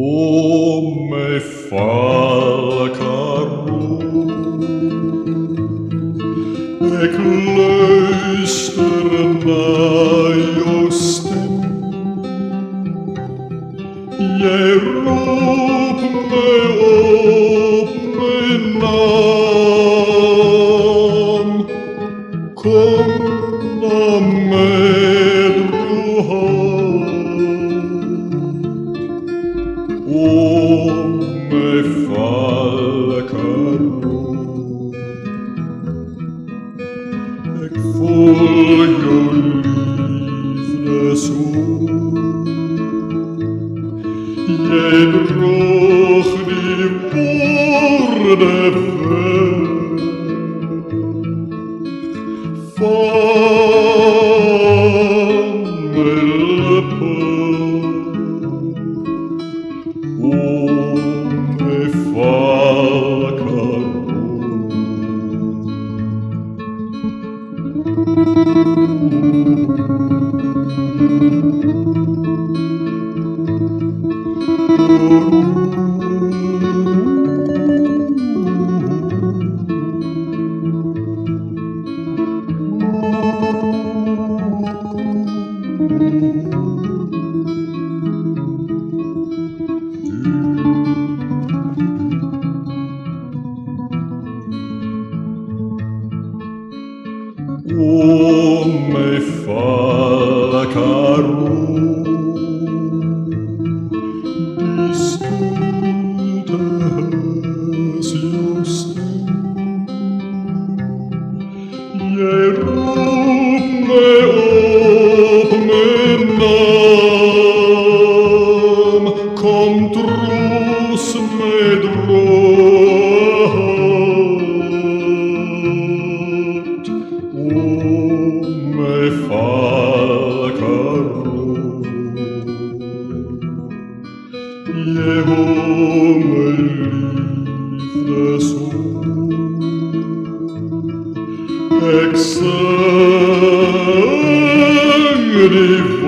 O me falcaro, ec luister naiosten, je roep me op mijn naam, kom naar met O me falcaro, ec voglio liefdeswoord, je droeg die woorden ver van mijn lippen. O me falcaro, O me falcaro, discultes justen, je roep me op mijn naam, kom troost me drood. O me falcaro, je hoor me liefdeswoord, ec zang die